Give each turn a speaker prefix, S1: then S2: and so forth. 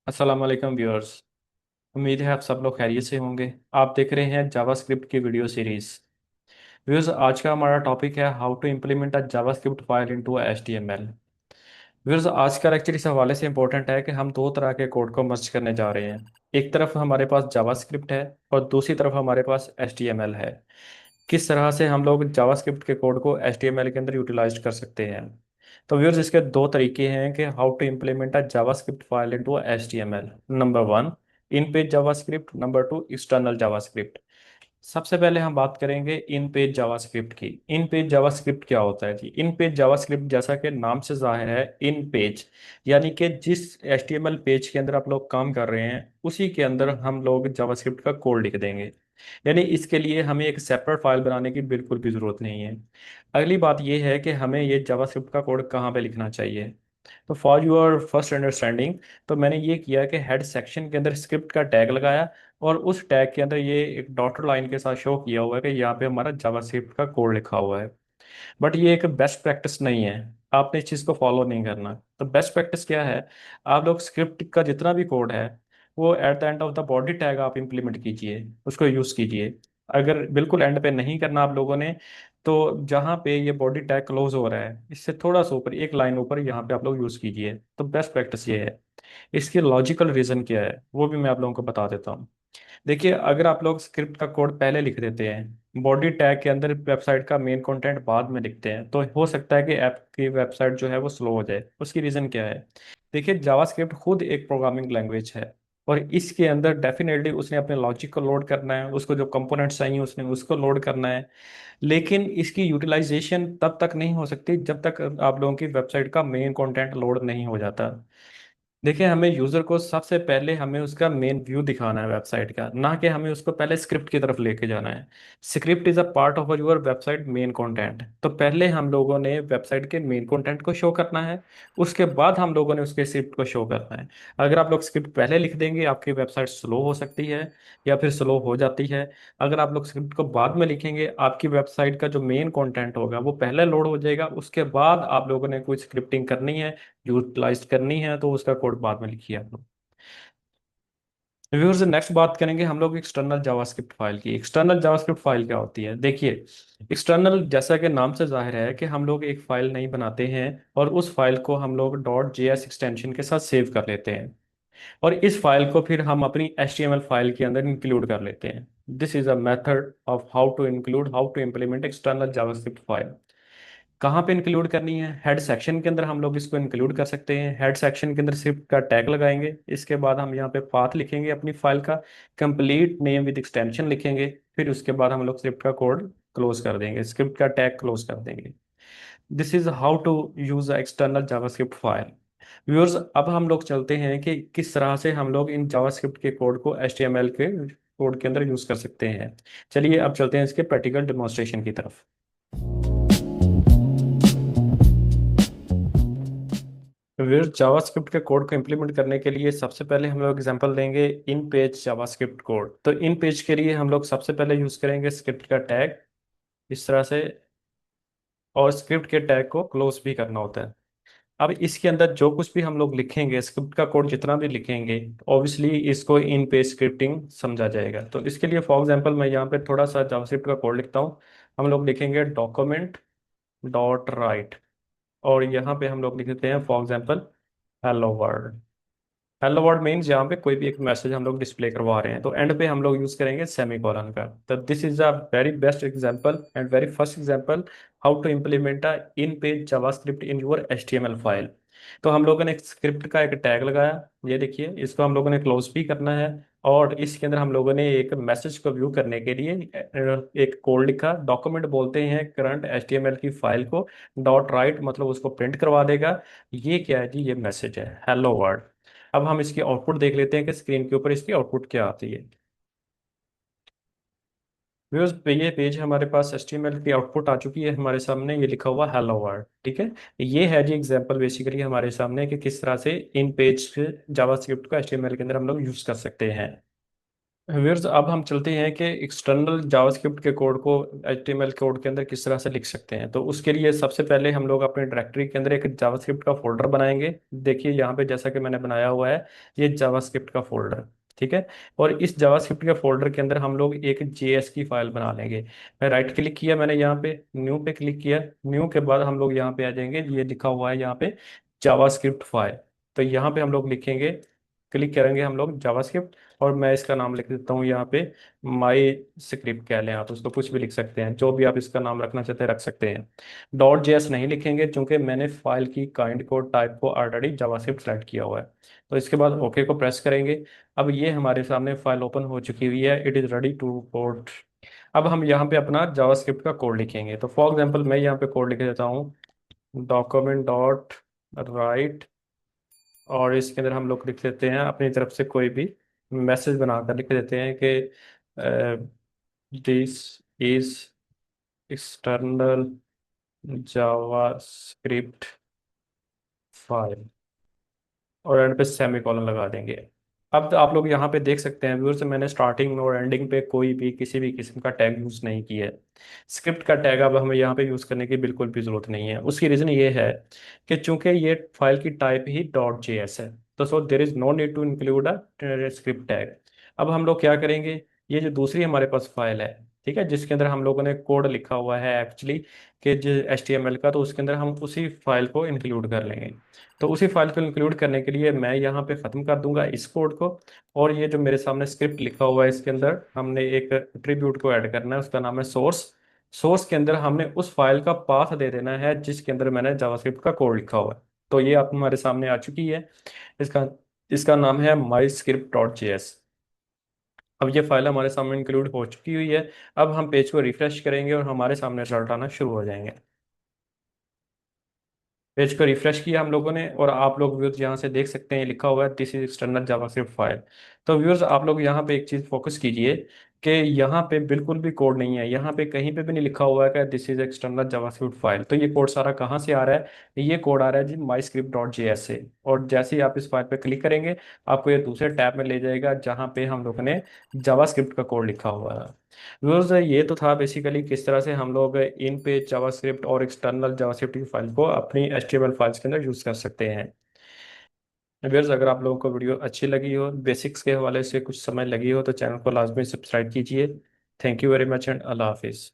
S1: अस्सलाम वालेकुम व्यूअर्स। उम्मीद है आप सब लोग खैरियत से होंगे। आप देख रहे हैं जावास्क्रिप्ट की वीडियो सीरीज। व्यूअर्स, आज का हमारा टॉपिक है how to implement a JavaScript file into HTML. Viewers, आज का लेक्चर इस हवाले से इंपॉर्टेंट है कि हम दो तरह के कोड को मर्ज करने जा रहे हैं। एक तरफ हमारे पास जावास्क्रिप्ट है और दूसरी तरफ हमारे पास एचटीएमएल है। किस तरह से हम लोग जावास्क्रिप्ट के कोड को एचटीएमएल के अंदर यूटिलाइज कर सकते हैं। तो व्यूअर्स, इसके दो तरीके हैं कि how to implement a JavaScript file into HTML. Number one, in page JavaScript. Number two, external JavaScript. सबसे पहले हम बात करेंगे इन पेज जावास्क्रिप्ट की। इन पेज जावास्क्रिप्ट क्या होता है जी? इन पेज जावास्क्रिप्ट, जैसा कि नाम से जाहिर है, इन पेज यानी कि जिस एचटीएमएल पेज के अंदर आप लोग काम कर रहे हैं उसी के अंदर हम लोग जावास्क्रिप्ट का कोड लिख देंगे। यानी इसके लिए हमें एक सेपरेट फाइल बनाने की बिल्कुल भी ज़रूरत नहीं है। अगली बात यह है कि हमें ये जावास्क्रिप्ट का कोड कहाँ पे लिखना चाहिए। तो फॉर योर फर्स्ट अंडरस्टैंडिंग, तो मैंने ये किया कि हेड सेक्शन के अंदर स्क्रिप्ट का टैग लगाया और उस टैग के अंदर ये एक डॉटर लाइन के साथ शो किया हुआ है कि यहाँ पे हमारा जावास्क्रिप्ट का कोड लिखा हुआ है। बट ये एक बेस्ट प्रैक्टिस नहीं है। आपने इस चीज़ को फॉलो नहीं करना। तो बेस्ट प्रैक्टिस क्या है? आप लोग स्क्रिप्ट का जितना भी कोड है वो at the end of the body tag आप इंप्लीमेंट कीजिए, उसको यूज़ कीजिए। अगर बिल्कुल एंड पे नहीं करना आप लोगों ने, तो जहाँ पे ये बॉडी टैग क्लोज हो रहा है इससे थोड़ा सा ऊपर, एक लाइन ऊपर, यहाँ पे आप लोग यूज़ कीजिए। तो बेस्ट प्रैक्टिस ये है। इसकी लॉजिकल रीज़न क्या है वो भी मैं आप लोगों को बता देता हूँ। देखिए, अगर आप लोग स्क्रिप्ट का कोड पहले लिख देते हैं, बॉडी टैग के अंदर वेबसाइट का मेन कंटेंट बाद में लिखते हैं, तो हो सकता है कि ऐप की वेबसाइट जो है वो स्लो हो जाए। उसकी रीज़न क्या है? देखिए, जावास्क्रिप्ट खुद एक प्रोग्रामिंग लैंग्वेज है और इसके अंदर डेफिनेटली उसने अपने लॉजिक को लोड करना है, उसको जो कंपोनेंट्स चाहिए उसने उसको लोड करना है। लेकिन इसकी यूटिलाइजेशन तब तक नहीं हो सकती जब तक आप लोगों की वेबसाइट का मेन कंटेंट लोड नहीं हो जाता। देखिए, हमें यूजर को सबसे पहले हमें उसका मेन व्यू दिखाना है वेबसाइट का, ना कि हमें उसको पहले स्क्रिप्ट की तरफ लेके जाना है। Script is a part of your website main content. तो पहले हम लोगों ने वेबसाइट के मेन कंटेंट को शो करना है, उसके बाद हम लोगों ने उसके स्क्रिप्ट को शो करना है। अगर आप लोग स्क्रिप्ट पहले लिख देंगे आपकी वेबसाइट स्लो हो सकती है या फिर स्लो हो जाती है। अगर आप लोग स्क्रिप्ट को बाद में लिखेंगे आपकी वेबसाइट का जो मेन कंटेंट होगा वो पहले लोड हो जाएगा, उसके बाद आप लोगों ने कोई स्क्रिप्टिंग करनी है, यूटिलाइज करनी है, तो उसका कोड बाद में लिखिए आप लोग। व्यूअर्स, नेक्स्ट बात करेंगे हम लोग एक्सटर्नल जावास्क्रिप्ट फाइल की। एक्सटर्नल जावास्क्रिप्ट फाइल क्या होती है? देखिए, एक्सटर्नल जैसा कि नाम से जाहिर है कि हम लोग एक फाइल नहीं बनाते हैं और उस फाइल को हम लोग डॉट जेएस एक्सटेंशन के साथ सेव कर लेते हैं और इस फाइल को फिर हम अपनी एचटीएमएल फाइल के अंदर इंक्लूड कर लेते हैं। This is a method of how to implement external JavaScript file. कहाँ पे इंक्लूड करनी है? हेड सेक्शन के अंदर हम लोग इसको इंक्लूड कर सकते हैं। हेड सेक्शन के अंदर स्क्रिप्ट का टैग लगाएंगे, इसके बाद हम यहाँ पे पाथ लिखेंगे अपनी फाइल का, कंप्लीट नेम विद एक्सटेंशन लिखेंगे, फिर उसके बाद हम लोग स्क्रिप्ट का कोड क्लोज कर देंगे, स्क्रिप्ट का टैग क्लोज कर देंगे। This is how to use external JavaScript file. Viewers, अब हम लोग चलते हैं कि किस तरह से हम लोग इन जावास्क्रिप्ट के कोड को एचटीएमएल के कोड के अंदर यूज कर सकते हैं। चलिए अब चलते हैं इसके प्रैक्टिकल डेमोन्स्ट्रेशन की तरफ। फिर जावास्क्रिप्ट के कोड को इम्प्लीमेंट करने के लिए सबसे पहले हम लोग एग्जांपल देंगे इन पेज जावास्क्रिप्ट कोड। तो इन पेज के लिए हम लोग सबसे पहले यूज करेंगे स्क्रिप्ट का टैग, इस तरह से, और स्क्रिप्ट के टैग को क्लोज भी करना होता है। अब इसके अंदर जो कुछ भी हम लोग लिखेंगे, स्क्रिप्ट का कोड जितना भी लिखेंगे, ऑब्वियसली इसको इन पेज स्क्रिप्टिंग समझा जाएगा। तो इसके लिए फॉर एग्जांपल मैं यहाँ पे थोड़ा सा जावास्क्रिप्ट का कोड लिखता हूँ। हम लोग लिखेंगे डॉक्यूमेंट डॉट राइट और यहाँ पे हम लोग लिख देते हैं for example hello world. Hello world means यहाँ पे कोई भी एक मैसेज हम लोग डिस्प्ले करवा रहे हैं, तो एंड पे हम लोग यूज करेंगे सेमी कॉलन का। तो this is a very best example and very first example how to implement a in page JavaScript in your HTML file. तो हम लोगों ने एक स्क्रिप्ट का एक टैग लगाया, ये देखिए, इसको हम लोगों ने क्लोज भी करना है और इसके अंदर हम लोगों ने एक मैसेज को व्यू करने के लिए एक कोड लिखा। डॉक्यूमेंट बोलते हैं करंट एचटीएमएल की फाइल को, डॉट राइट मतलब उसको प्रिंट करवा देगा। ये क्या है जी? ये मैसेज है हेलो वर्ल्ड। अब हम इसकी आउटपुट देख लेते हैं कि स्क्रीन के ऊपर इसकी आउटपुट क्या आती है। व्यूअर्स, पे ये पेज हमारे पास एचटीएमएल की आउटपुट आ चुकी है हमारे सामने, ये लिखा हुआ हेलो वर्ल्ड। ठीक है, ये है जी एग्जांपल बेसिकली हमारे सामने कि किस तरह से इन पेज जावास्क्रिप्ट को एचटीएमएल के अंदर हम लोग यूज कर सकते हैं। व्यूअर्स अब हम चलते हैं कि एक्सटर्नल जावास्क्रिप्ट के कोड को एचटीएमएल कोड के अंदर किस तरह से लिख सकते हैं। तो उसके लिए सबसे पहले हम लोग अपने डायरेक्टरी के अंदर एक जावास्क्रिप्ट का फोल्डर बनाएंगे। देखिए यहाँ पे जैसा कि मैंने बनाया हुआ है, ये जावास्क्रिप्ट का फोल्डर, ठीक है। और इस जावास्क्रिप्ट के फोल्डर के अंदर हम लोग एक जेएस की फाइल बना लेंगे। मैं राइट क्लिक किया, मैंने यहाँ पे न्यू पे क्लिक किया। न्यू के बाद हम लोग यहाँ पे आ जाएंगे, ये लिखा हुआ है यहाँ पे जावास्क्रिप्ट फाइल। तो यहाँ पे हम लोग लिखेंगे, क्लिक करेंगे हम लोग जावास्क्रिप्ट, और मैं इसका नाम लिख देता हूँ यहाँ पे माई स्क्रिप्ट कह लें आप उसको, कुछ भी लिख सकते हैं, जो भी आप इसका नाम रखना चाहते हैं रख सकते हैं। डॉट जेएस नहीं लिखेंगे क्योंकि मैंने फाइल की काइंड को टाइप को ऑलरेडी जावास्क्रिप्ट सेलेक्ट किया हुआ है। तो इसके बाद ओके को प्रेस करेंगे। अब ये हमारे सामने फाइल ओपन हो चुकी हुई है, it is ready to code. अब हम यहाँ पे अपना जावास्क्रिप्ट का कोड लिखेंगे। तो फॉर एग्जाम्पल मैं यहाँ पे कोड लिख देता हूँ, डॉक्यूमेंट डॉट राइट, और इसके अंदर हम लोग लिख देते हैं अपनी तरफ से कोई भी मैसेज बनाकर लिख देते हैं कि this is external JavaScript file, और एंड पे सेमीकोलन लगा देंगे। अब आप लोग यहाँ पे देख सकते हैं व्यूअर्स, मैंने स्टार्टिंग में और एंडिंग पे कोई भी किसी भी किस्म का टैग यूज़ नहीं किया है। स्क्रिप्ट का टैग अब हमें यहाँ पे यूज़ करने की बिल्कुल भी ज़रूरत नहीं है। उसकी रीज़न ये है कि चूंकि ये फाइल की टाइप ही डॉट जेएस है, तो so there is no need to include a script tag. अब हम लोग क्या करेंगे, ये जो दूसरी हमारे पास फाइल है, ठीक है, जिसके अंदर हम लोगों ने कोड लिखा हुआ है एक्चुअली कि जो HTML का, तो उसके अंदर हम उसी फाइल को इंक्लूड कर लेंगे। तो उसी फाइल को इंक्लूड करने के लिए मैं यहाँ पे ख़त्म कर दूंगा इस कोड को, और ये जो मेरे सामने स्क्रिप्ट लिखा हुआ है इसके अंदर हमने एक एट्रीब्यूट को ऐड करना है, उसका नाम है सोर्स। सोर्स के अंदर हमने उस फाइल का पाथ दे देना है जिसके अंदर मैंने जावास्क्रिप्ट का कोड लिखा हुआ है। तो ये आप हमारे सामने आ चुकी है। इसका इसका नाम है माई स्क्रिप्ट डॉट जेएस। अब ये फाइल हमारे सामने इंक्लूड हो चुकी हुई है। अब हम पेज को रिफ्रेश करेंगे और हमारे सामने रिजल्ट आना शुरू हो जाएंगे। पेज को रिफ्रेश किया हम लोगों ने, और आप लोग व्यूअर्स यहाँ से देख सकते हैं लिखा हुआ है this is external JavaScript file. तो व्यूअर्स आप लोग यहाँ पे एक चीज़ फोकस कीजिए कि यहाँ पे बिल्कुल भी कोड नहीं है, यहाँ पे कहीं पे भी नहीं लिखा हुआ है कि this is external JavaScript file. तो ये कोड सारा कहाँ से आ रहा है, ये कोड आ रहा है जी माई स्क्रिप्ट डॉट जेएस से। और जैसे ही आप इस फाइल पे क्लिक करेंगे, आपको ये दूसरे टैब में ले जाएगा जहाँ पे हम लोगों ने जावास्क्रिप्ट का कोड लिखा हुआ है। व्यूअर्स ये तो था बेसिकली किस तरह से हम लोग इन पेज जावास्क्रिप्ट और एक्सटर्नल जावास्क्रिप्ट की फाइल को अपनी HTML फाइल्स के अंदर यूज कर सकते हैं। व्यूअर्स अगर आप लोगों को वीडियो अच्छी लगी हो, बेसिक्स के हवाले से कुछ समय लगी हो, तो चैनल को लाजमी सब्सक्राइब कीजिए। Thank you very much and अल्लाह हाफिज़।